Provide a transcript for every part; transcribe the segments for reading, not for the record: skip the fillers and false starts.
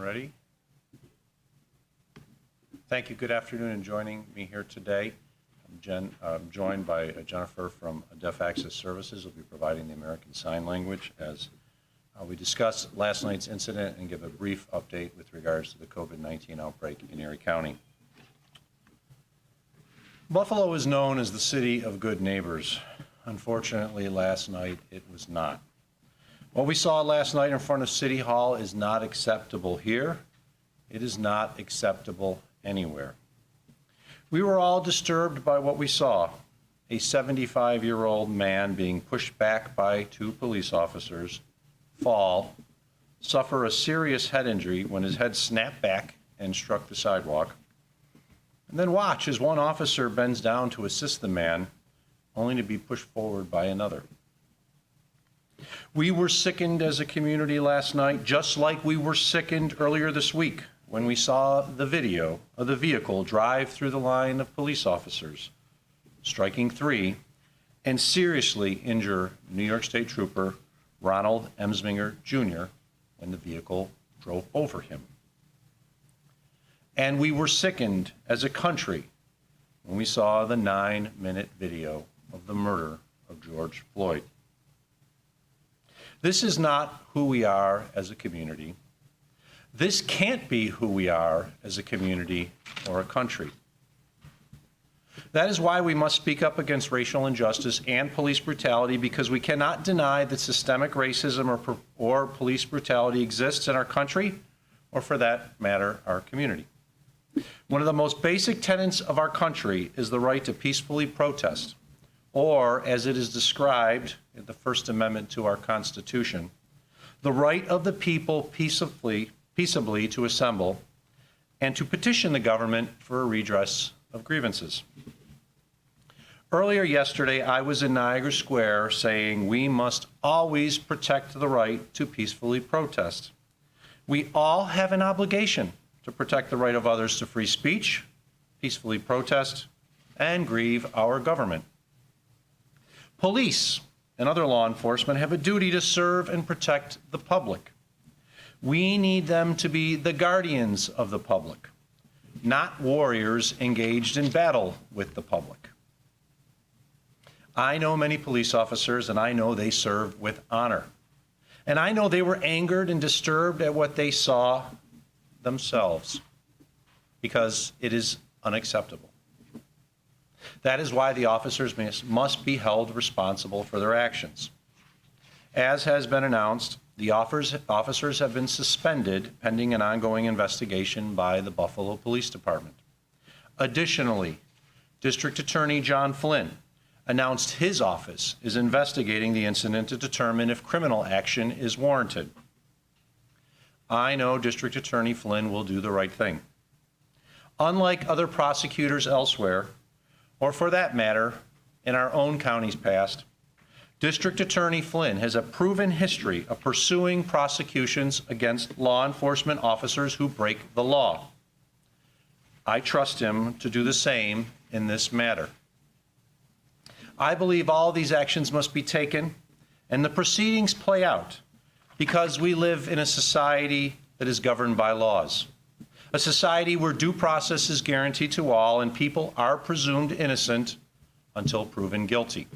ready? Thank you. Good afternoon, and joining me here today, I'm joined by Jennifer from Deaf Access Services, who will be providing the American Sign Language as we discuss last night's incident and give a brief update with regards to the COVID-19 outbreak in Erie County. Buffalo is known as the city of good neighbors. Unfortunately, last night it was not. What we saw last night in front of City Hall is not acceptable here. It is not acceptable anywhere. We were all disturbed by what we saw. A 75-year-old man being pushed back by two police officers, fall, suffer a serious head injury when his head snapped back and struck the sidewalk, and then watch as one officer bends down to assist the man, only to be pushed forward by another. We were sickened as a community last night, just like we were sickened earlier this week when we saw the video of the vehicle drive through the line of police officers, striking three, and seriously injure New York State Trooper Ronald Emsminger, Jr. when the vehicle drove over him. And we were sickened as a country when we saw the 9-minute video of the murder of George Floyd. This is not who we are as a community. This can't be who we are as a community or a country. That is why we must speak up against racial injustice and police brutality, because we cannot deny that systemic racism or police brutality exists in our country, or for that matter, our community. One of the most basic tenets of our country is the right to peacefully protest, or as it is described in the First Amendment to our Constitution, the right of the people peaceably to assemble and to petition the government for a redress of grievances. Earlier yesterday, I was in Niagara Square saying we must always protect the right to peacefully protest. We all have an obligation to protect the right of others to free speech, peacefully protest, and grieve our government. Police and other law enforcement have a duty to serve and protect the public. We need them to be the guardians of the public, not warriors engaged in battle with the public. I know many police officers, and I know they serve with honor. And I know they were angered and disturbed at what they saw themselves, because it is unacceptable. That is why the officers must be held responsible for their actions. As has been announced, the officers have been suspended pending an ongoing investigation by the Buffalo Police Department. Additionally, District Attorney John Flynn announced his office is investigating the incident to determine if criminal action is warranted. I know District Attorney Flynn will do the right thing. Unlike other prosecutors elsewhere, or for that matter, in our own county's past, District Attorney Flynn has a proven history of pursuing prosecutions against law enforcement officers who break the law. I trust him to do the same in this matter. I believe all these actions must be taken and the proceedings play out, because we live in a society that is governed by laws, a society where due process is guaranteed to all and people are presumed innocent until proven guilty.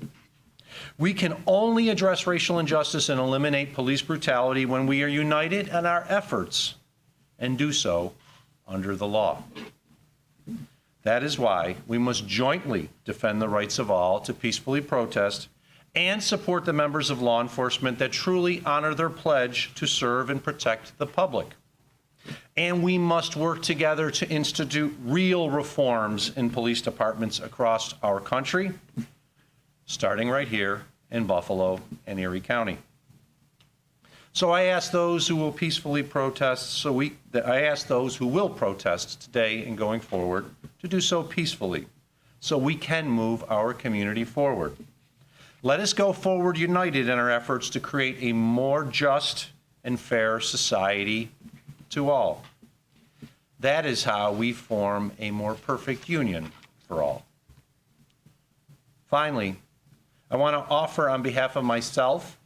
We can only address racial injustice and eliminate police brutality when we are united in our efforts and do so under the law. That is why we must jointly defend the rights of all to peacefully protest and support the members of law enforcement that truly honor their pledge to serve and protect the public. And we must work together to institute real reforms in police departments across our country, starting right here in Buffalo and Erie County. So I ask those who will peacefully protest, I ask those who will protest today and going forward to do so peacefully, so we can move our community forward. Let us go forward united in our efforts to create a more just and fair society to all. That is how we form a more perfect union for all. Finally, I want to offer on behalf of myself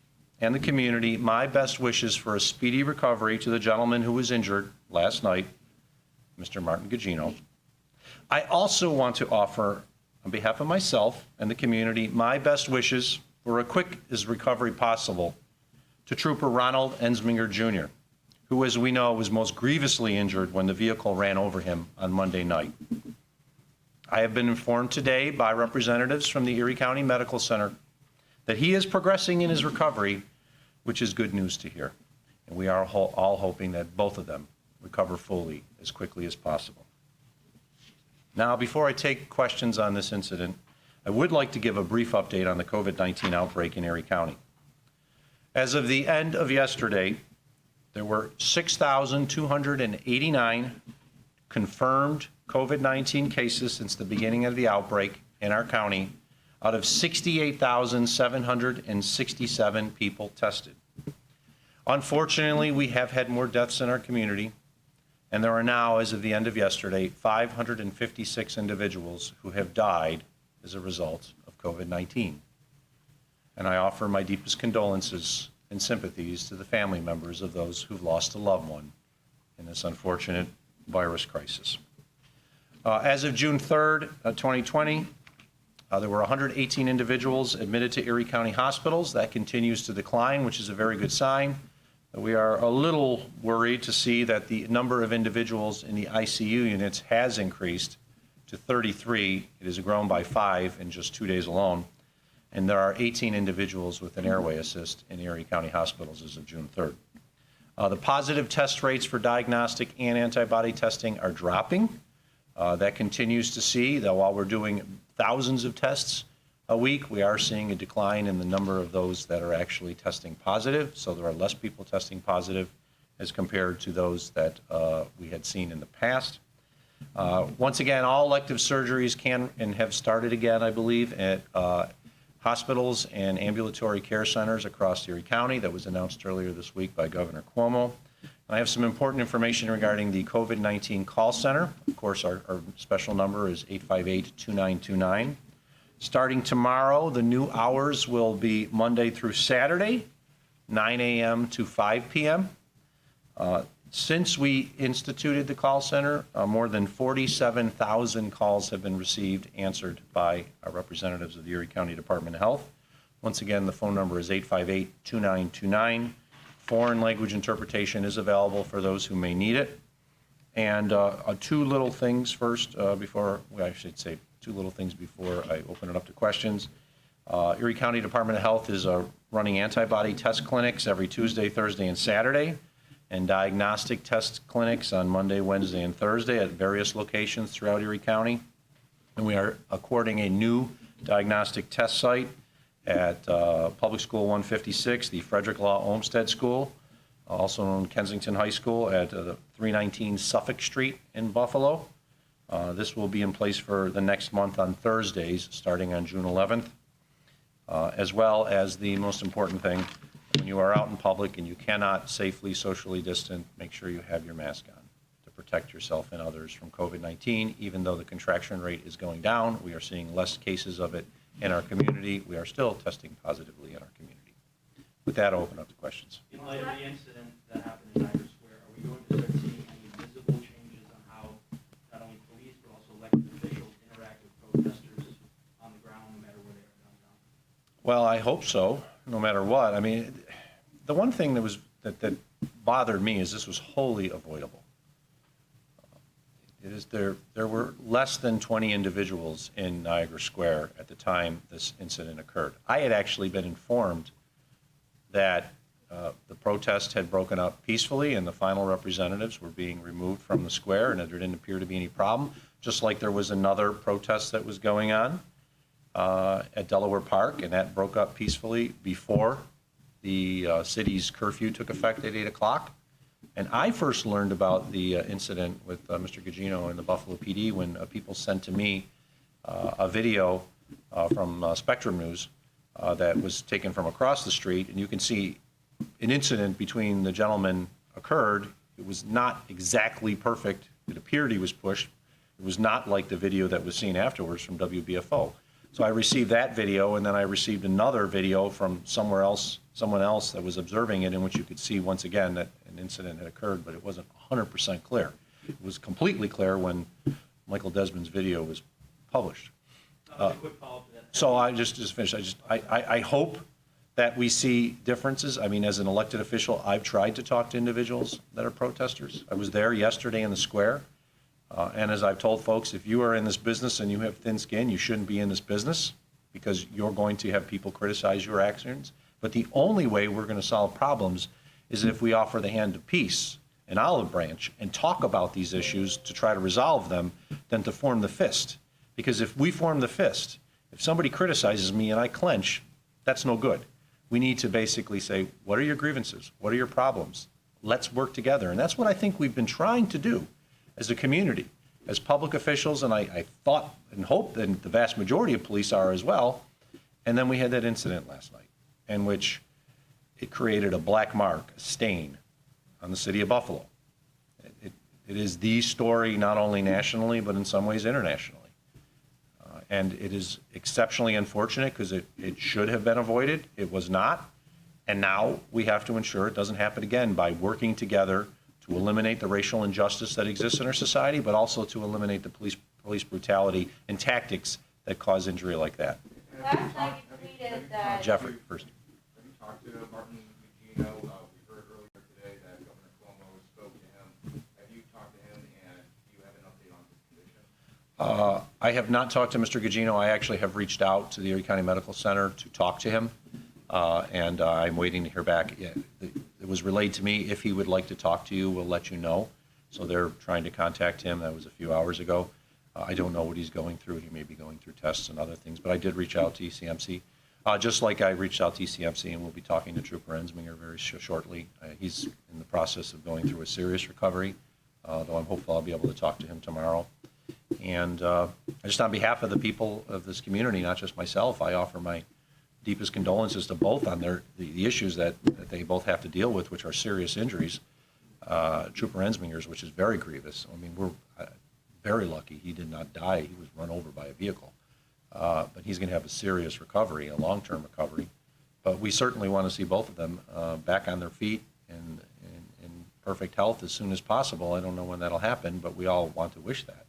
and the community my best wishes for a speedy recovery to the gentleman who was injured last night, Mr. Martin Gugino. I also want to offer, on behalf of myself and the community, my best wishes for a quick as recovery possible to Trooper Ronald Ensminger Jr., who, as we know, was most grievously injured when the vehicle ran over him on Monday night. I have been informed today by representatives from the Erie County Medical Center that he is progressing in his recovery, which is good news to hear. And we are all hoping that both of them recover fully as quickly as possible. Now, before I take questions on this incident, I would like to give a brief update on the COVID-19 outbreak in Erie County. As of the end of yesterday, there were 6,289 confirmed COVID-19 cases since the beginning of the outbreak in our county, out of 68,767 people tested. Unfortunately, we have had more deaths in our community, and there are now, as of the end of yesterday, 556 individuals who have died as a result of COVID-19. And I offer my deepest condolences and sympathies to the family members of those who've lost a loved one in this unfortunate virus crisis. As of June 3rd, 2020, there were 118 individuals admitted to Erie County hospitals. That continues to decline, which is a very good sign. We are a little worried to see that the number of individuals in the ICU units has increased to 33. It has grown by 5 in just 2 days alone. And there are 18 individuals with an airway assist in Erie County hospitals as of June 3rd. The positive test rates for diagnostic and antibody testing are dropping. That continues to see, though while we're doing thousands of tests a week, we are seeing a decline in the number of those that are actually testing positive. So there are less people testing positive as compared to those that we had seen in the past. Once again, all elective surgeries can and have started again, I believe, at hospitals and ambulatory care centers across Erie County. That was announced earlier this week by Governor Cuomo. I have some important information regarding the COVID-19 call center. Of course, our special number is 858-2929. Starting tomorrow, the new hours will be Monday through Saturday, 9 a.m. to 5 p.m. Since we instituted the call center, more than 47,000 calls have been received, answered by our representatives of the Erie County Department of Health. Once again, the phone number is 858-2929. Foreign language interpretation is available for those who may need it. And two little things first before, well, I should say two little things before I open it up to questions. Erie County Department of Health is running antibody test clinics every Tuesday, Thursday, and Saturday, and diagnostic test clinics on Monday, Wednesday, and Thursday at various locations throughout Erie County. And we are according a new diagnostic test site at Public School 156, the Frederick Law Olmsted School, also known Kensington High School at 319 Suffolk Street in Buffalo. This will be in place for the next month on Thursdays, starting on June 11th, as well as the most important thing, when you are out in public and you cannot safely socially distance, make sure you have your mask on to protect yourself and others from COVID-19. Even though the contraction rate is going down, we are seeing less cases of it in our community. We are still testing positively in our community. With that, I'll open up to questions. In light of the incident that happened in Niagara Square, are we going to start seeing any visible changes on how not only police but also elected officials interact with protesters on the ground, no matter where they are downtown? Well, I hope so, no matter what. I mean, the one thing that bothered me is this was wholly avoidable. There were less than 20 individuals in Niagara Square at the time this incident occurred. I had actually been informed that the protest had broken up peacefully and the final representatives were being removed from the square, and there didn't appear to be any problem, just like there was another protest that was going on at Delaware Park, and that broke up peacefully before the city's curfew took effect at 8 o'clock. And I first learned about the incident with Mr. Gugino and the Buffalo PD when people sent to me a video from Spectrum News that was taken from across the street. And you can see an incident between the gentlemen occurred. It was not exactly perfect. It appeared he was pushed. It was not like the video that was seen afterwards from WBFO. So I received that video, and then I received another video from someone else that was observing it, in which you could see once again that an incident had occurred, but it wasn't 100% clear. It was completely clear when Michael Desmond's video was published. A quick follow-up to that. So I just finished. I hope that we see differences. I mean, as an elected official, I've tried to talk to individuals that are protesters. I was there yesterday in the square. And as I've told folks, if you are in this business and you have thin skin, you shouldn't be in this business, because you're going to have people criticize your actions. But the only way we're going to solve problems is if we offer the hand of peace, an olive branch, and talk about these issues to try to resolve them, than to form the fist. Because if we form the fist, if somebody criticizes me and I clench, that's no good. We need to basically say, what are your grievances? What are your problems? Let's work together. And that's what I think we've been trying to do as a community, as public officials, and I thought and hope that the vast majority of police are as well. And then we had that incident last night, in which it created a black mark, a stain on the city of Buffalo. It is the story not only nationally, but in some ways internationally. And it is exceptionally unfortunate, because it should have been avoided. It was not. And now we have to ensure it doesn't happen again by working together to eliminate the racial injustice that exists in our society, but also to eliminate the police brutality and tactics that cause injury like that. Last night you tweeted that... Jeffrey, first. Have you talked to Martin Gugino? We heard earlier today that Governor Cuomo spoke to him. Have you talked to him, and do you have an update on his condition? I have not talked to Mr. Gugino. I actually have reached out to the Erie County Medical Center to talk to him, and I'm waiting to hear back. It was relayed to me, if he would like to talk to you, we'll let you know. So they're trying to contact him. That was a few hours ago. I don't know what he's going through. He may be going through tests and other things, but I did reach out to ECMC, just like I reached out to ECMC, and we'll be talking to Trooper Ensminger very shortly. He's in the process of going through a serious recovery, though I'm hopeful I'll be able to talk to him tomorrow. And just on behalf of the people of this community, not just myself, I offer my deepest condolences to both on the issues that they both have to deal with, which are serious injuries. Trooper Ensminger's, which is very grievous. I mean, we're very lucky he did not die. He was run over by a vehicle. But he's going to have a serious recovery, a long-term recovery. But we certainly want to see both of them back on their feet and in perfect health as soon as possible. I don't know when that'll happen, but we all want to wish that.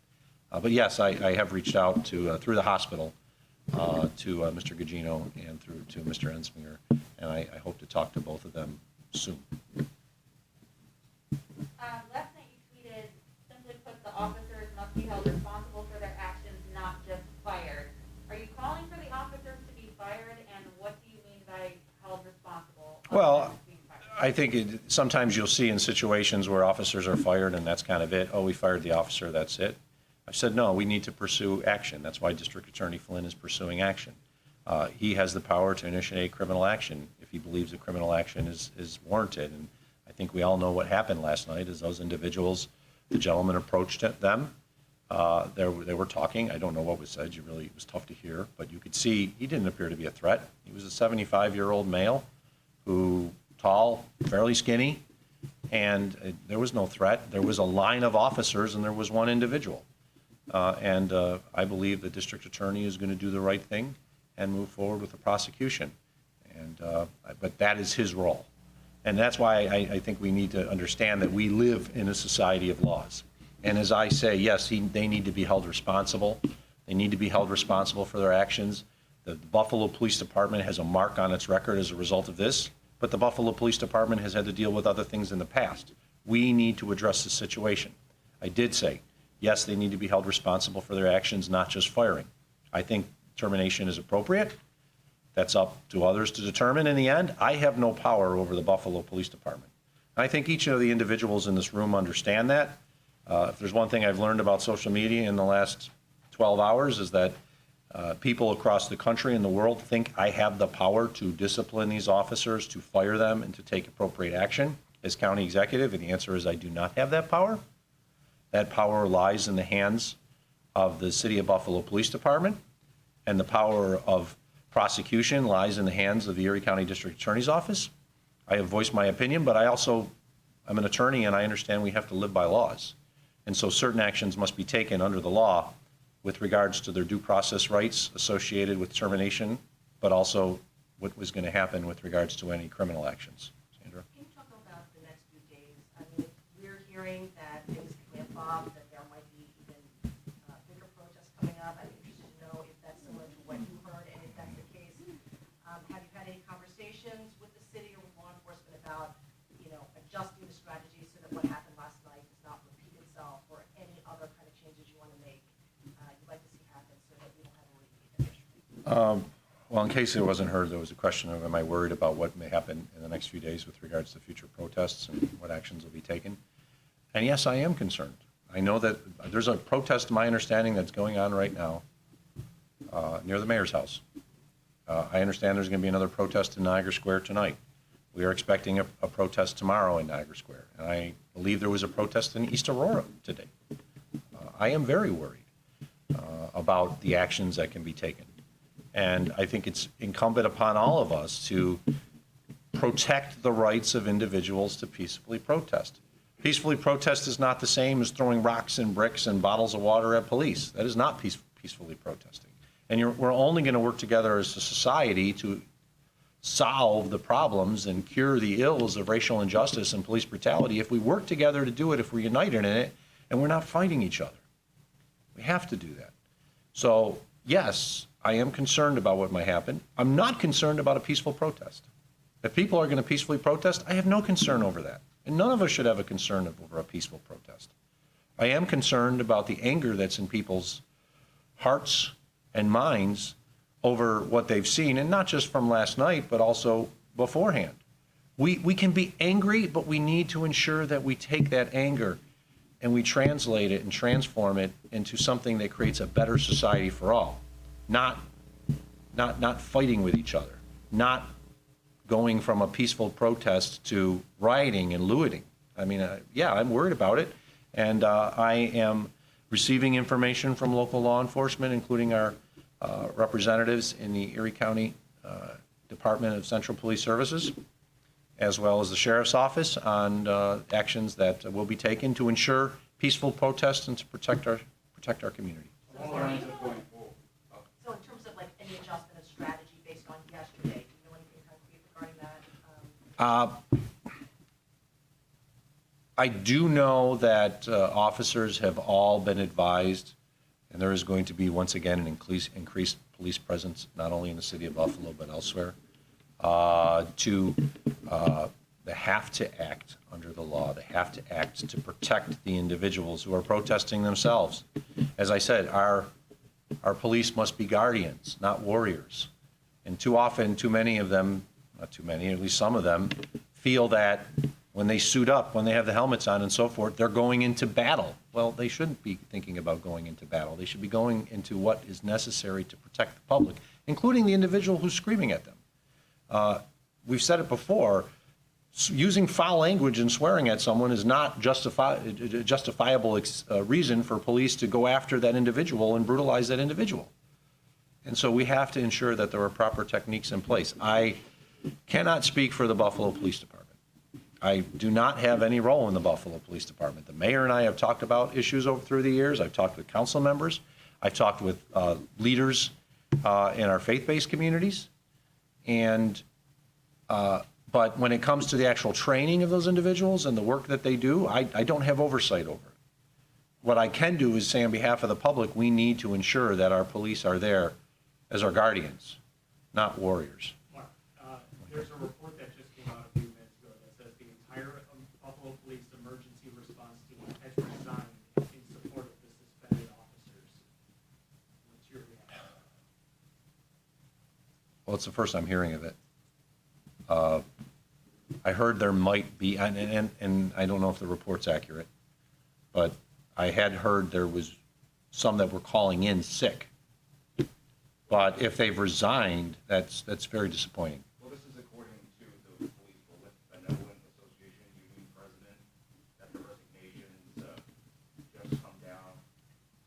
But yes, I have reached out to through the hospital to Mr. Gugino and through to Mr. Ensminger, and I hope to talk to both of them soon. Last night you tweeted, simply put, the officers must be held responsible for their actions, not just fired. Are you calling for the officers to be fired, and what do you mean by held responsible? Well, I think sometimes you'll see in situations where officers are fired and that's kind of it. Oh, we fired the officer, that's it. I've said, no, we need to pursue action. That's why District Attorney Flynn is pursuing action. He has the power to initiate criminal action if he believes that criminal action is warranted. And I think we all know what happened last night as those individuals, the gentleman approached them. They were talking. I don't know what was said. It was tough to hear, but you could see he didn't appear to be a threat. He was a 75-year-old male who, tall, fairly skinny, and there was no threat. There was a line of officers and there was one individual. And I believe the district attorney is going to do the right thing and move forward with the prosecution. But that is his role. And that's why I think we need to understand that we live in a society of laws. And as I say, yes, they need to be held responsible. They need to be held responsible for their actions. The Buffalo Police Department has a mark on its record as a result of this, but the Buffalo Police Department has had to deal with other things in the past. We need to address the situation. I did say, yes, they need to be held responsible for their actions, not just firing. I think termination is appropriate. That's up to others to determine in the end. I have no power over the Buffalo Police Department. I think each of the individuals in this room understand that. If there's one thing I've learned about social media in the last 12 hours is that people across the country and the world think I have the power to discipline these officers, to fire them, and to take appropriate action as county executive, and the answer is I do not have that power. That power lies in the hands of the City of Buffalo Police Department, and the power of prosecution lies in the hands of the Erie County District Attorney's Office. I have voiced my opinion, but I'm an attorney and I understand we have to live by laws. And so certain actions must be taken under the law with regards to their due process rights associated with termination, but also what was going to happen with regards to any criminal actions. Sandra? Can you talk about the next few days? I mean, we're hearing that things can ramp up, that there might be even bigger protests coming up. I'm interested to know if that's similar to what you heard, and if that's the case, have you had any conversations with the city or with law enforcement about, adjusting the strategy so that what happened last night does not repeat itself, or any other kind of changes you want to make, you'd like to see happen so that we don't have a repeat of history? Well, in case it wasn't heard, there was a question of, am I worried about what may happen in the next few days with regards to future protests and what actions will be taken? And yes, I am concerned. I know that there's a protest, to my understanding, that's going on right now near the mayor's house. I understand there's going to be another protest in Niagara Square tonight. We are expecting a protest tomorrow in Niagara Square. And I believe there was a protest in East Aurora today. I am very worried about the actions that can be taken. And I think it's incumbent upon all of us to protect the rights of individuals to peacefully protest. Peacefully protest is not the same as throwing rocks and bricks and bottles of water at police. That is not peacefully protesting. And we're only going to work together as a society to solve the problems and cure the ills of racial injustice and police brutality if we work together to do it, if we're united in it, and we're not fighting each other. We have to do that. So, yes, I am concerned about what might happen. I'm not concerned about a peaceful protest. If people are going to peacefully protest, I have no concern over that. And none of us should have a concern over a peaceful protest. I am concerned about the anger that's in people's hearts and minds over what they've seen, and not just from last night, but also beforehand. We can be angry, but we need to ensure that we take that anger and we translate it and transform it into something that creates a better society for all. Not fighting with each other, not going from a peaceful protest to rioting and looting. I mean, yeah, I'm worried about it, and I am receiving information from local law enforcement, including our representatives in the Erie County Department of Central Police Services, as well as the Sheriff's Office, on actions that will be taken to ensure peaceful protests and to protect our community. So in terms of like any adjustment of strategy based on yesterday, do you know anything concrete regarding that? I do know that officers have all been advised, and there is going to be, once again, an increased police presence, not only in the city of Buffalo, but elsewhere, they have to act under the law. They have to act to protect the individuals who are protesting themselves. As I said, our police must be guardians, not warriors. And too often, too many of them, not too many, at least some of them, feel that when they suit up, when they have the helmets on and so forth, they're going into battle. Well, they shouldn't be thinking about going into battle. They should be going into what is necessary to protect the public, including the individual who's screaming at them. We've said it before, using foul language and swearing at someone is not justifiable reason for police to go after that individual and brutalize that individual. And so we have to ensure that there are proper techniques in place. I cannot speak for the Buffalo Police Department. I do not have any role in the Buffalo Police Department. The mayor and I have talked about issues through the years. I've talked with council members. I've talked with leaders in our faith-based communities. And but when it comes to the actual training of those individuals and the work that they do, I don't have oversight over it. What I can do is say on behalf of the public, we need to ensure that our police are there as our guardians, not warriors. Mark, there's a report that just came out a few minutes ago that says the entire Buffalo Police Emergency Response Team has resigned in support of the suspended officers. What's your reaction? Well, it's the first I'm hearing of it. I heard there might be, and I don't know if the report's accurate, but I had heard there was some that were calling in sick. But if they've resigned, that's very disappointing. Well, this is according to the Police Benevolent Association Union President, that the resignations just come down.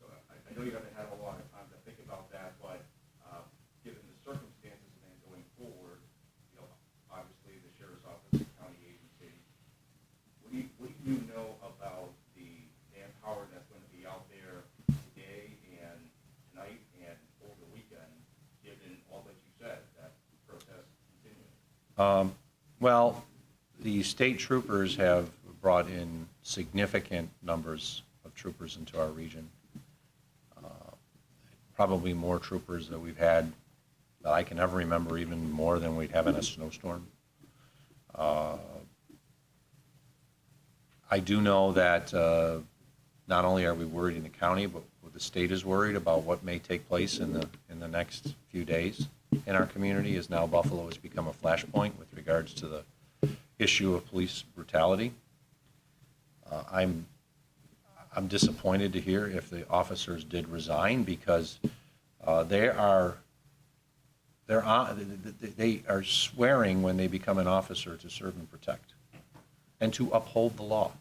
So I know you haven't had a lot of time to think about that, but given the circumstances and then going forward, obviously the Sheriff's Office, the county agency, what do you know about the manpower that's going to be out there today and Well, the state troopers have brought in significant numbers of troopers into our region. Probably more troopers that we've had that I can ever remember, even more than we'd have in a snowstorm. I do know that not only are we worried in the county, but the state is worried about what may take place in the next few days in our community, as now Buffalo has become a flashpoint with regards to the issue of police brutality. I'm disappointed to hear if the officers did resign, because they are swearing when they become an officer to serve and protect and to uphold the law.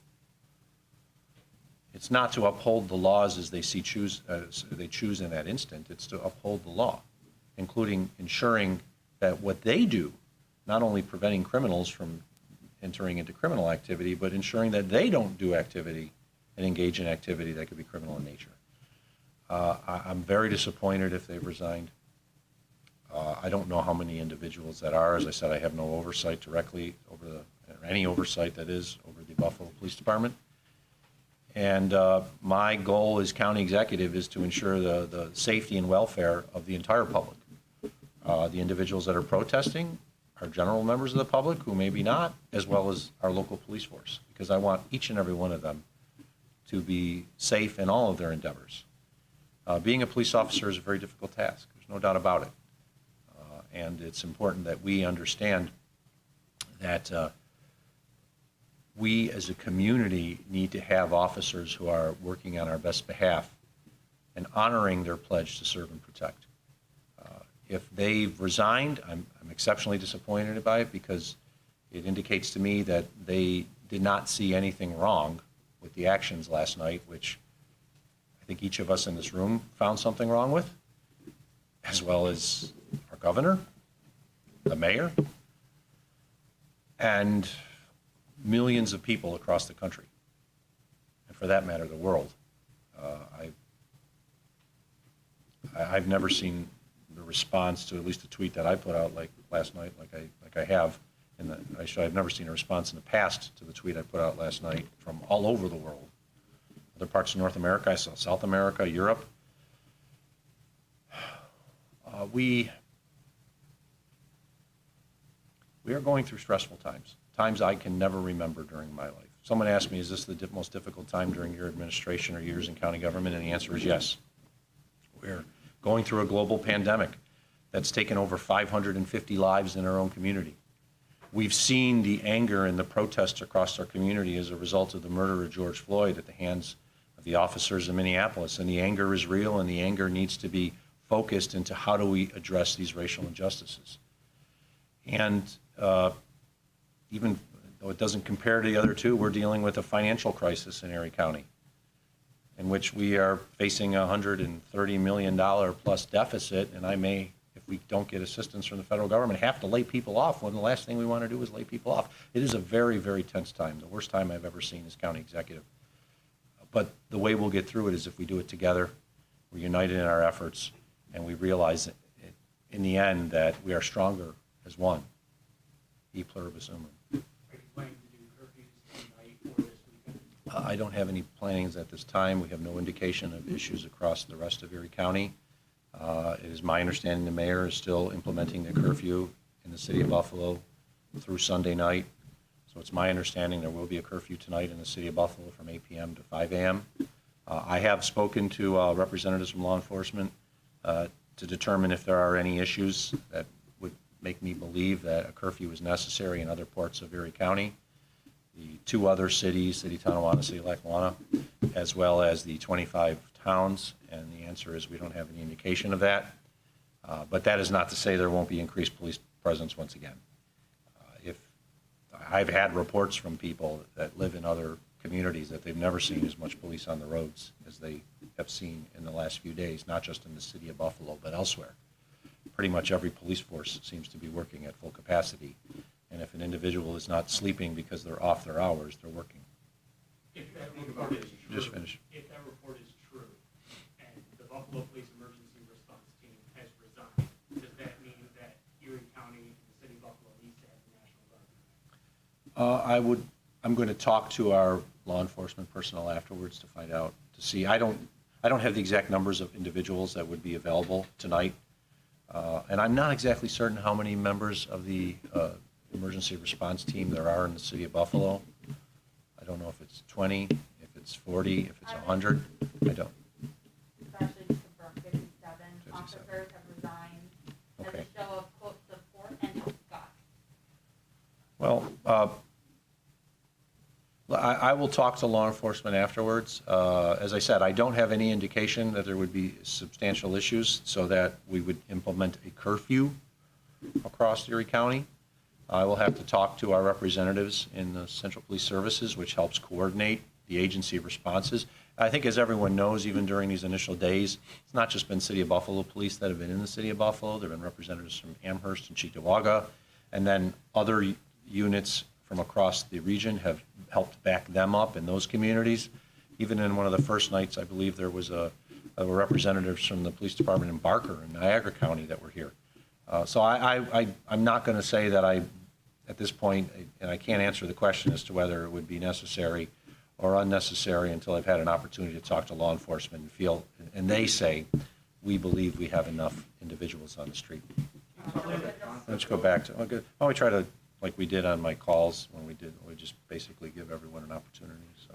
It's not to uphold the laws as they choose in that instant. It's to uphold the law, including ensuring that what they do, not only preventing criminals from entering into criminal activity, but ensuring that they don't do activity and engage in activity that could be criminal in nature. I'm very disappointed if they've resigned. I don't know how many individuals that are. As I said, I have no oversight directly over or any oversight that is over the Buffalo Police Department. And my goal as county executive is to ensure the safety and welfare of the entire public. The individuals that are protesting are general members of the public who maybe not, as well as our local police force, because I want each and every one of them to be safe in all of their endeavors. Being a police officer is a very difficult task. There's no doubt about it. And it's important that we understand that we as a community need to have officers who are working on our best behalf and honoring their pledge to serve and protect. If they've resigned, I'm exceptionally disappointed by it, because it indicates to me that they did not see anything wrong with the actions last night, which I think each of us in this room found something wrong with, as well as our governor, the mayor, and millions of people across the country, and for that matter, the world. I've never seen the response to at least a tweet that I put out like last night, like I have. I've never seen a response in the past to the tweet I put out last night from all over the world. Other parts of North America, I saw South America, Europe. We are going through stressful times I can never remember during my life. Someone asked me, is this the most difficult time during your administration or years in county government? And the answer is yes. We're going through a global pandemic that's taken over 550 lives in our own community. We've seen the anger and the protests across our community as a result of the murder of George Floyd at the hands of the officers in Minneapolis. And the anger is real, and the anger needs to be focused into how do we address these racial injustices. And even though it doesn't compare to the other two, we're dealing with a financial crisis in Erie County, in which we are facing a $130 million plus deficit, and I may, if we don't get assistance from the federal government, have to lay people off when the last thing we want to do is lay people off. It is a very, very tense time, the worst time I've ever seen as county executive. But the way we'll get through it is if we do it together, we're united in our efforts, and we realize that in the end that we are stronger as one. E pluribus unum. Are you planning to do curfews tonight or this weekend? I don't have any plannings at this time. We have no indication of issues across the rest of Erie County. It is my understanding the mayor is still implementing the curfew in the city of Buffalo through Sunday night. So it's my understanding there will be a curfew tonight in the city of Buffalo from 8 p.m. to 5 a.m. I have spoken to representatives from law enforcement to determine if there are any issues that would make me believe that a curfew is necessary in other parts of Erie County. The two other cities, City Tonawanda, City Lackawanna, as well as the 25 towns, and the answer is we don't have any indication of that. But that is not to say there won't be increased police presence once again. If I've had reports from people that live in other communities that they've never seen as much police on the roads as they have seen in the last few days, not just in the city of Buffalo, but elsewhere. Pretty much every police force seems to be working at full capacity. And if an individual is not sleeping because they're off their hours, they're working. If that report is true, Just finish. If that report is true, and the Buffalo Police Emergency Response Team has resigned, does that mean that Erie County and the city of Buffalo needs to have I'm going to talk to our law enforcement personnel afterwards to find out, to see. I don't have the exact numbers of individuals that would be available tonight. And I'm not exactly certain how many members of the emergency response team there are in the city of Buffalo. I don't know if it's 20, if it's 40, if it's 100. I don't. It's actually just confirmed 57 57. officers have resigned as Okay. a show of quote support and disgust. Well, I will talk to law enforcement afterwards. As I said, I don't have any indication that there would be substantial issues so that we would implement a curfew across Erie County. I will have to talk to our representatives in the Central Police Services, which helps coordinate the agency responses. I think, as everyone knows, even during these initial days, it's not just been City of Buffalo police that have been in the City of Buffalo. There have been representatives from Amherst and Cheektowaga, and then other units from across the region have helped back them up in those communities. Even in one of the first nights, I believe there was a representatives from the police department in Barker in Niagara County that were here. So I'm not going to say that at this point, and I can't answer the question as to whether it would be necessary or unnecessary until I've had an opportunity to talk to law enforcement and they say, we believe we have enough individuals on the street. Let's go back to, okay. Why don't we try to, like we did on my calls when we just basically give everyone an opportunity, so.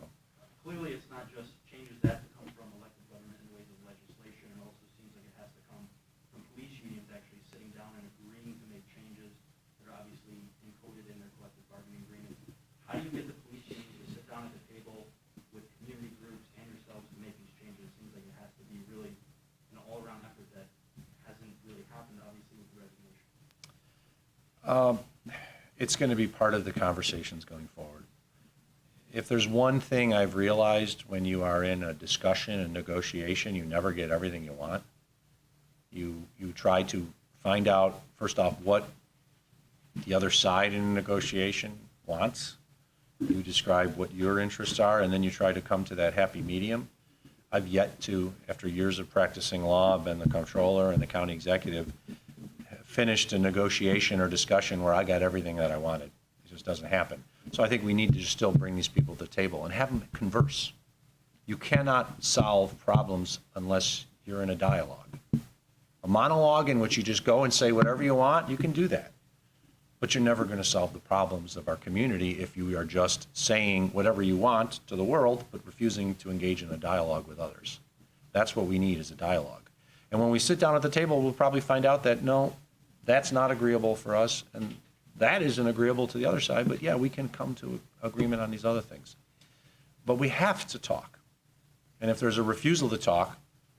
Clearly, it's not just changes that have to come from elected government in the ways of legislation. It also seems like it has to come from police unions actually sitting down and agreeing to make changes that are obviously encoded in their collective bargaining agreement. How do you get the police unions to sit down at the table with community groups and yourselves to make these changes? It seems like it has to be really an all-around effort that hasn't really happened, obviously, with the resignation. It's going to be part of the conversations going forward. If there's one thing I've realized when you are in a discussion and negotiation, you never get everything you want. You try to find out, first off, what the other side in a negotiation wants. You describe what your interests are, and then you try to come to that happy medium. I've yet to, after years of practicing law, I've been the comptroller and the county executive, finished a negotiation or discussion where I got everything that I wanted. It just doesn't happen. So I think we need to just still bring these people to the table and have them converse. You cannot solve problems unless you're in a dialogue. A monologue in which you just go and say whatever you want, you can do that. But you're never going to solve the problems of our community if you are just saying whatever you want to the world, but refusing to engage in a dialogue with others. That's what we need, is a dialogue. And when we sit down at the table, we'll probably find out that, no, that's not agreeable for us, and that isn't agreeable to the other side, but yeah, we can come to agreement on these other things. But we have to talk. And if there's a refusal to talk,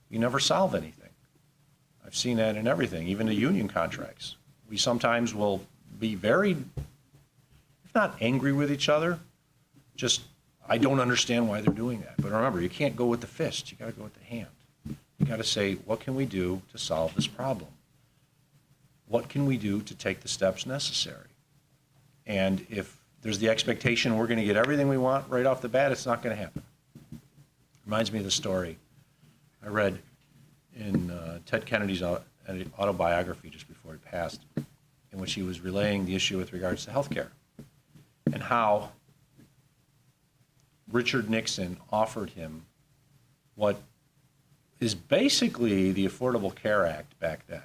you never solve anything. I've seen that in everything, even the union contracts. We sometimes will be very, if not angry with each other, just, I don't understand why they're doing that. But remember, you can't go with the fist, you gotta go with the hand. You gotta say, what can we do to solve this problem? What can we do to take the steps necessary? And if there's the expectation we're going to get everything we want right off the bat, it's not going to happen. Reminds me of the story I read in Ted Kennedy's autobiography just before he passed, in which he was relaying the issue with regards to health care and how Richard Nixon offered him what is basically the Affordable Care Act back then.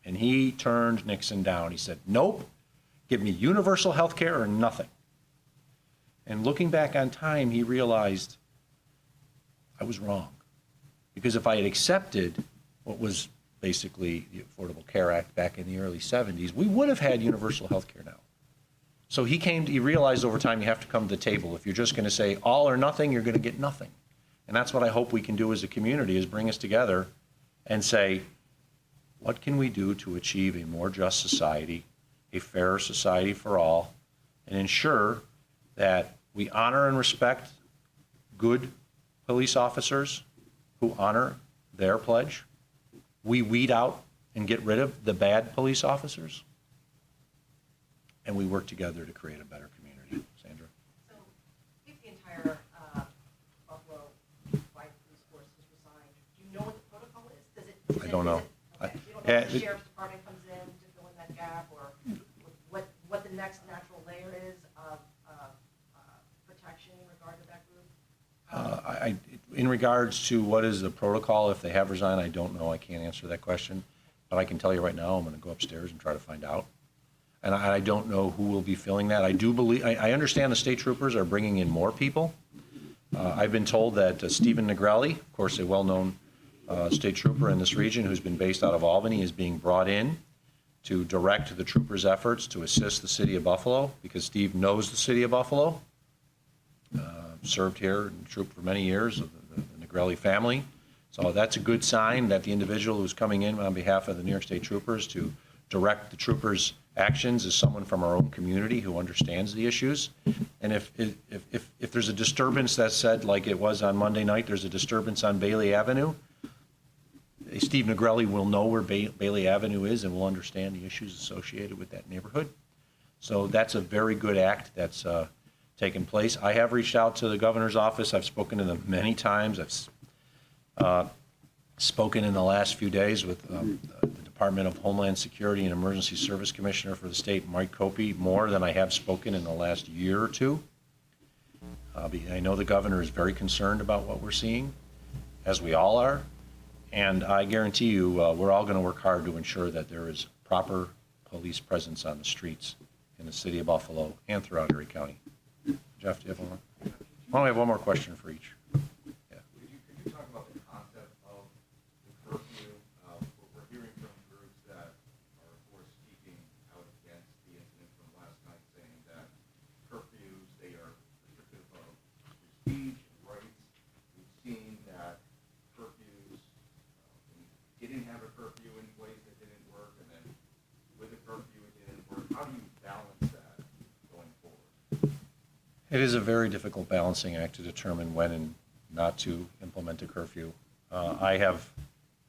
And he turned Nixon down. He said, nope, give me universal health care or nothing. And looking back on time, he realized I was wrong. Because if I had accepted what was basically the Affordable Care Act back in the early 70s, we would have had universal health care now. So he realized over time you have to come to the table. If you're just going to say all or nothing, you're going to get nothing. And that's what I hope we can do as a community, is bring us together and say, what can we do to achieve a more just society, a fairer society for all, and ensure that we honor and respect good police officers who honor their pledge? We weed out and get rid of the bad police officers, and we work together to create a better community. Sandra? So if the entire Buffalo White Police Force is resigned, do you know what the protocol is? I don't know. Okay. You don't know Yeah, if the sheriff's department comes in to fill in that gap, or what the next natural In regards to what is the protocol if they have resigned, I don't know. I can't answer that question. But I can tell you right now, I'm going to go upstairs and try to find out. And I don't know who will be filling that. I do believe, I understand the state troopers are bringing in more people. I've been told that Stephen Negrelli, of course, a well-known state trooper in this region who's been based out of Albany, is being brought in to direct the troopers' efforts to assist the city of Buffalo, because Steve knows the city of Buffalo, served here and trooped for many years, the Negrelli family. So that's a good sign that the individual who's coming in on behalf of the New York State Troopers to direct the troopers' actions is someone from our own community who understands the issues. And if there's a disturbance that's said, like it was on Monday night, there's a disturbance on Bailey Avenue, Steve Negrelli will know where Bailey Avenue is and will understand the issues associated with that neighborhood. So that's a very good act that's taken place. I have reached out to the governor's office. I've spoken to them many times. I've spoken in the last few days with the Department of Homeland Security and Emergency Service Commissioner for the state, Mike Copey, more than I have spoken in the last year or two. I know the governor is very concerned about what we're seeing, as we all are. And I guarantee you, we're all going to work hard to ensure that there is proper police presence on the streets in the city of Buffalo and throughout Erie County. Jeff, do you have one more? Why don't we have one more question for each? Yeah. Could you talk about the concept of the curfew? We're hearing from groups that are, of course, speaking out against the incident from last night, saying that curfews, they are restrictive of free speech and rights. We've seen that curfews, when you didn't have a curfew in place, it didn't work, and then with a curfew, it didn't work. How do you balance that going forward? It is a very difficult balancing act to determine when and not to implement a curfew. I have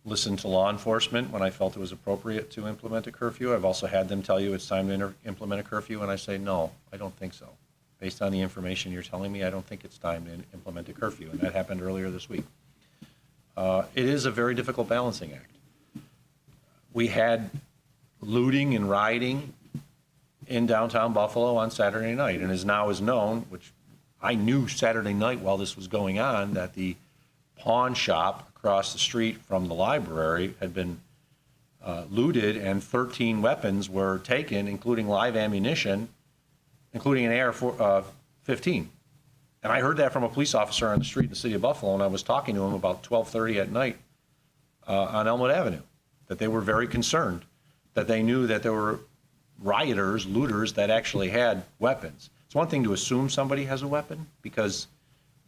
listened to law enforcement when I felt it was appropriate to implement a curfew. I've also had them tell you it's time to implement a curfew, and I say, no, I don't think so. Based on the information you're telling me, I don't think it's time to implement a curfew, and that happened earlier this week. It is a very difficult balancing act. We had looting and rioting in downtown Buffalo on Saturday night, and as now is known, which I knew Saturday night while this was going on, that the pawn shop across the street from the library had been looted and 13 weapons were taken, including live ammunition, including an AR-15. And I heard that from a police officer on the street in the city of Buffalo, and I was talking to him about 12:30 at night on Elmwood Avenue, that they were very concerned, that they knew that there were rioters, looters that actually had weapons. It's one thing to assume somebody has a weapon because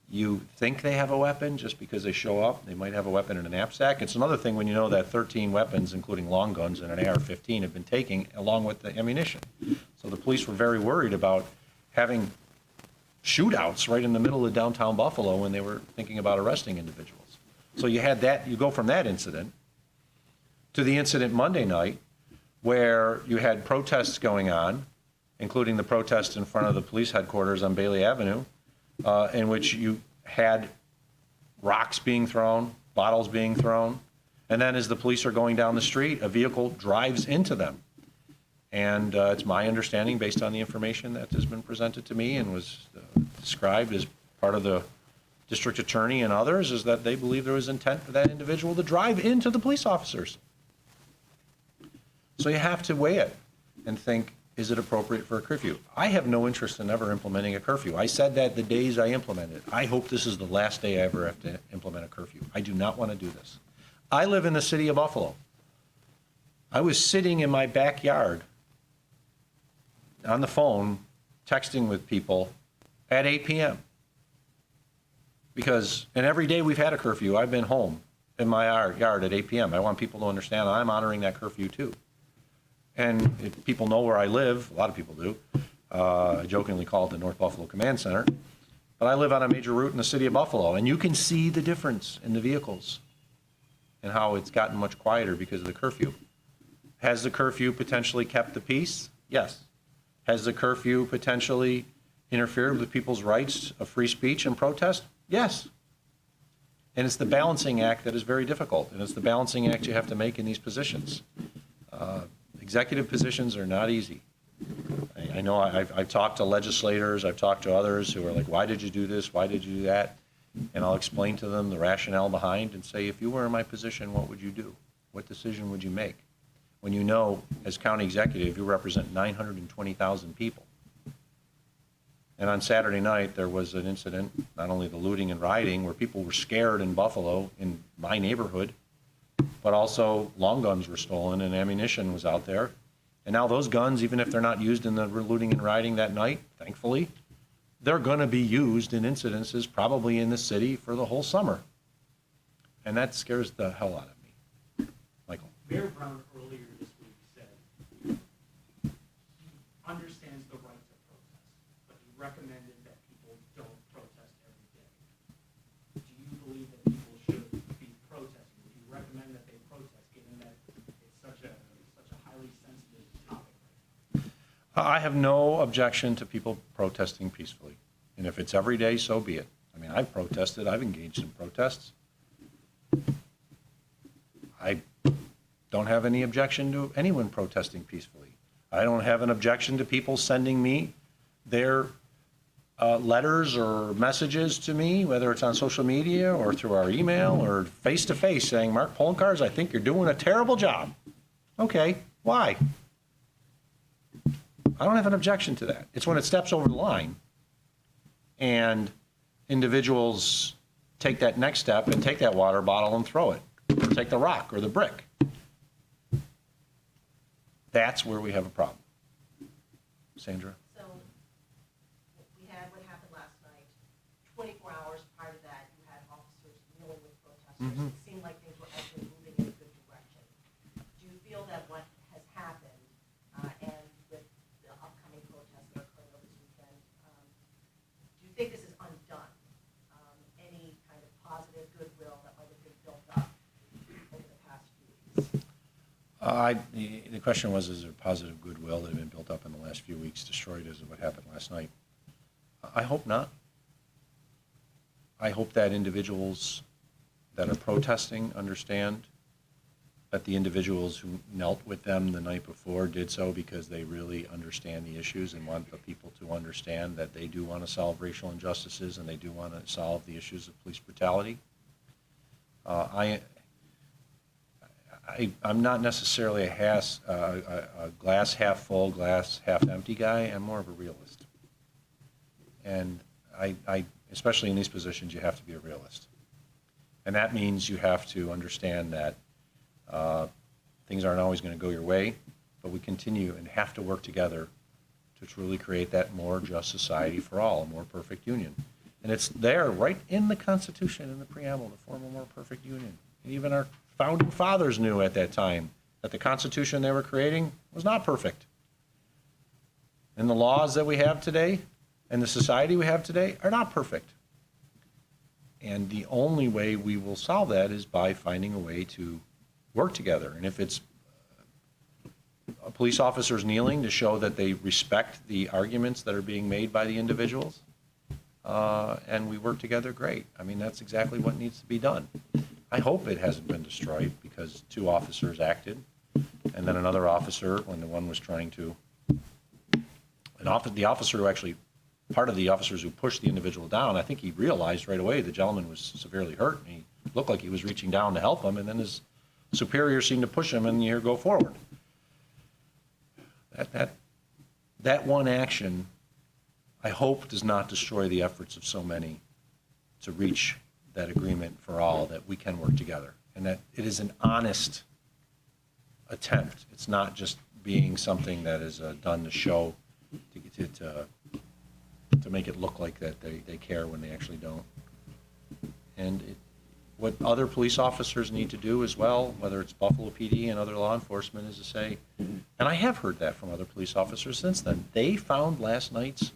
you think they have a weapon just because they show up. They might have a weapon in a knapsack. It's another thing when you know that 13 weapons, including long guns and an AR-15, have been taken along with the ammunition. So the police were very worried about having shootouts right in the middle of downtown Buffalo when they were thinking about arresting individuals. So you had that, you go from that incident to the incident Monday night where you had protests going on, including the protest in front of the police headquarters on Bailey Avenue, in which you had rocks being thrown, bottles being thrown, and then as the police are going down the street, a vehicle drives into them. And it's my understanding, based on the information that has been presented to me and was described as part of the district attorney and others, is that they believe there was intent for that individual to drive into the police officers. So you have to weigh it and think, is it appropriate for a curfew? I have no interest in ever implementing a curfew. I said that the days I implemented. I hope this is the last day I ever have to implement a curfew. I do not want to do this. I live in the city of Buffalo. I was sitting in my backyard on the phone, texting with people at 8 p.m. Because, and every day we've had a curfew, I've been home in my yard at 8 p.m. I want people to understand I'm honoring that curfew too. And if people know where I live, a lot of people do. I jokingly call it the North Buffalo Command Center. But I live on a major route in the city of Buffalo, and you can see the difference in the vehicles and how it's gotten much quieter because of the curfew. Has the curfew potentially kept the peace? Yes. Has the curfew potentially interfered with people's rights of free speech and protest? Yes. And it's the balancing act that is very difficult, and it's the balancing act you have to make in these positions. Executive positions are not easy. I know I've talked to legislators, I've talked to others who are like, why did you do this? Why did you do that? And I'll explain to them the rationale behind and say, if you were in my position, what would you do? What decision would you make? When you know, as county executive, you represent 920,000 people. And on Saturday night, there was an incident, not only the looting and rioting, where people were scared in Buffalo, in my neighborhood, but also long guns were stolen and ammunition was out there. And now those guns, even if they're not used in the looting and rioting that night, thankfully, they're going to be used in incidences probably in the city for the whole summer. And that scares the hell out of me. Michael. Mayor Brown earlier this week said he understands the right to protest, but he recommended that people don't protest every day. Do you believe that people should be protesting? Would you recommend that they protest, given that it's such a highly sensitive topic right now? I have no objection to people protesting peacefully. And if it's every day, so be it. I mean, I've protested, I've engaged in protests. I don't have any objection to anyone protesting peacefully. I don't have an objection to people sending me their letters or messages to me, whether it's on social media or through our email or face-to-face, saying, Mark Poloncarz, I think you're doing a terrible job. Okay, why? I don't have an objection to that. It's when it steps over the line and individuals take that next step and take that water bottle and throw it, or take the rock or the brick. That's where we have a problem. Sandra? So we had what happened last night. 24 hours prior to that, you had officers dealing with protesters. It seemed like things were actually moving in a good direction. Do you feel that what has happened, and with the upcoming protests that are occurring over this weekend, do you think this is undone? Any kind of positive goodwill that might have been built up over the past few weeks? The question was, is there positive goodwill that had been built up in the last few weeks destroyed as of what happened last night? I hope not. I hope that individuals that are protesting understand that the individuals who knelt with them the night before did so because they really understand the issues and want the people to understand that they do want to solve racial injustices and they do want to solve the issues of police brutality. I'm not necessarily a glass half full, glass half empty guy. I'm more of a realist. And I especially in these positions, you have to be a realist. And that means you have to understand that things aren't always going to go your way, but we continue and have to work together to truly create that more just society for all, a more perfect union. And it's there right in the Constitution, in the preamble, to form a more perfect union. And even our founding fathers knew at that time that the Constitution they were creating was not perfect. And the laws that we have today and the society we have today are not perfect. And the only way we will solve that is by finding a way to work together. And if it's police officers kneeling to show that they respect the arguments that are being made by the individuals, and we work together, great. I mean, that's exactly what needs to be done. I hope it hasn't been destroyed because two officers acted, and then another officer, when the one was trying to, the officer who actually, part of the officers who pushed the individual down, I think he realized right away the gentleman was severely hurt, and he looked like he was reaching down to help him, and then his superior seemed to push him, and here, go forward. That one action, I hope, does not destroy the efforts of so many to reach that agreement for all, that we can work together, and that it is an honest attempt. It's not just being something that is done to show, to make it look like that they care when they actually don't. And what other police officers need to do as well, whether it's Buffalo PD and other law enforcement, is to say, and I have heard that from other police officers since then, they found last night's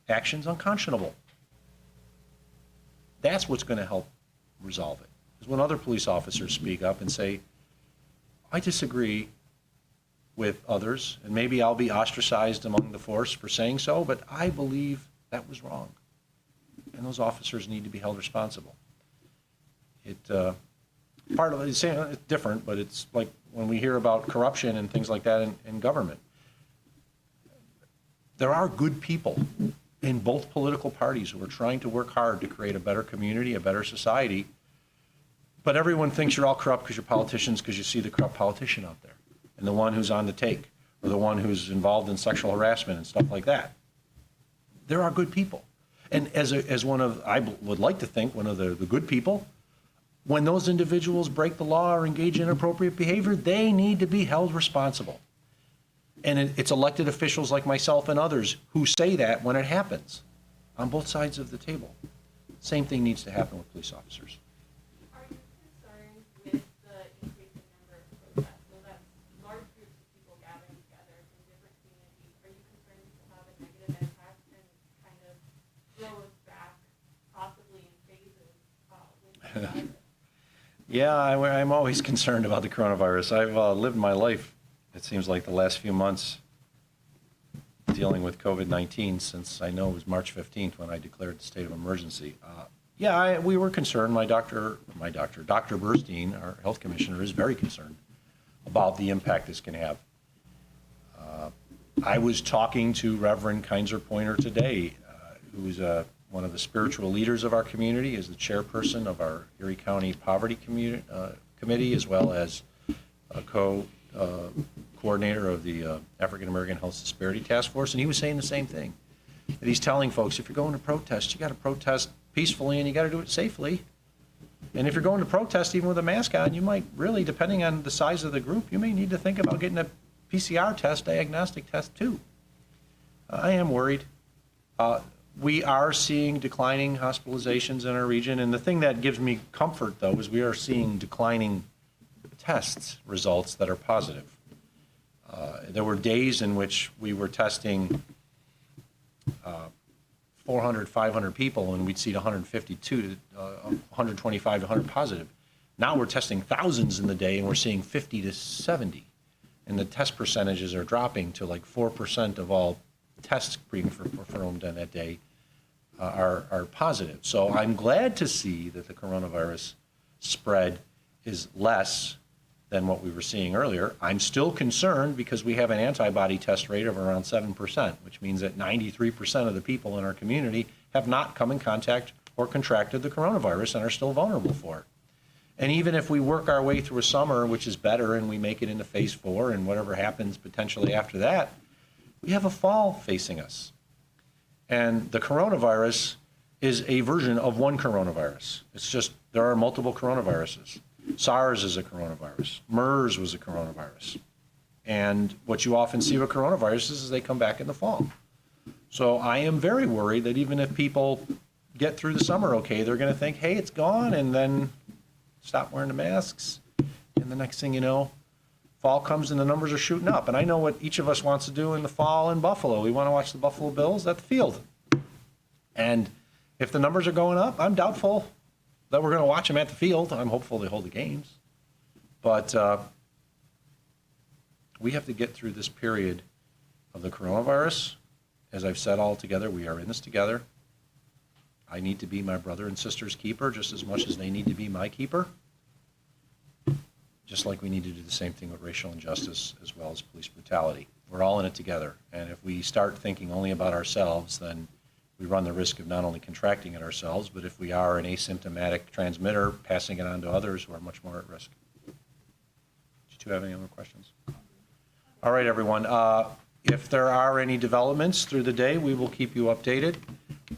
actions unconscionable. That's what's going to help resolve it. Is when other police officers speak up and say, I disagree with others, and maybe I'll be ostracized among the force for saying so, but I believe that was wrong. And those officers need to be held responsible. Part of it is saying it's different, but it's like when we hear about corruption and things like that in government. There are good people in both political parties who are trying to work hard to create a better community, a better society. But everyone thinks you're all corrupt because you're politicians, because you see the corrupt politician out there and the one who's on the take or the one who's involved in sexual harassment and stuff like that. There are good people. And as one of, I would like to think, one of the good people, when those individuals break the law or engage in inappropriate behavior, they need to be held responsible. And it's elected officials like myself and others who say that when it happens on both sides of the table. Same thing needs to happen with police officers. Are you concerned with the increasing number of protests? So that's large groups of people gathering together from different communities. Are you concerned this will have a negative impact and kind of throw us back possibly in phases with the virus? Yeah, I'm always concerned about the coronavirus. I've lived my life, it seems like, the last few months dealing with COVID-19 since I know it was March 15th when I declared the state of emergency. We were concerned. Dr. Burstein, our health commissioner, is very concerned about the impact this can have. I was talking to Reverend Kaiser Pointer today, who's one of the spiritual leaders of our community, is the chairperson of our Erie County Poverty Committee, as well as a coordinator of the African American Health Disparity Task Force, and he was saying the same thing. That he's telling folks, if you're going to protest, you got to protest peacefully and you got to do it safely. And if you're going to protest even with a mask on, you might really, depending on the size of the group, you may need to think about getting a PCR test, diagnostic test too. I am worried. We are seeing declining hospitalizations in our region, and the thing that gives me comfort, though, is we are seeing declining tests results that are positive. There were days in which we were testing 400, 500 people, and we'd see 125 to 100 positive. Now we're testing thousands in the day, and we're seeing 50 to 70. And the test percentages are dropping to like 4% of all tests being performed on that day are positive. So I'm glad to see that the coronavirus spread is less than what we were seeing earlier. I'm still concerned because we have an antibody test rate of around 7%, which means that 93% of the people in our community have not come in contact or contracted the coronavirus and are still vulnerable for it. And even if we work our way through a summer, which is better, and we make it into phase 4 and whatever happens potentially after that, we have a fall facing us. And the coronavirus is a version of one coronavirus. It's just, there are multiple coronaviruses. SARS is a coronavirus. MERS was a coronavirus. And what you often see with coronaviruses is they come back in the fall. So I am very worried that even if people get through the summer okay, they're going to think, hey, it's gone, and then stop wearing the masks. And the next thing you know, fall comes and the numbers are shooting up. And I know what each of us wants to do in the fall in Buffalo. We want to watch the Buffalo Bills at the field. And if the numbers are going up, I'm doubtful that we're going to watch them at the field. I'm hopeful they hold the games. But we have to get through this period of the coronavirus. As I've said all together, we are in this together. I need to be my brother and sister's keeper just as much as they need to be my keeper. Just like we need to do the same thing with racial injustice as well as police brutality. We're all in it together. And if we start thinking only about ourselves, then we run the risk of not only contracting it ourselves, but if we are an asymptomatic transmitter, passing it on to others who are much more at risk. Did you two have any other questions? All right, everyone. If there are any developments through the day, we will keep you updated.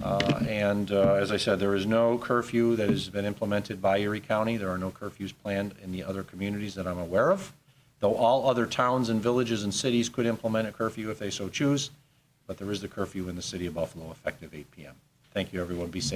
As I said, there is no curfew that has been implemented by Erie County. There are no curfews planned in the other communities that I'm aware of, though all other towns and villages and cities could implement a curfew if they so choose. But there is the curfew in the city of Buffalo effective 8 p.m. Thank you, everyone. Be safe.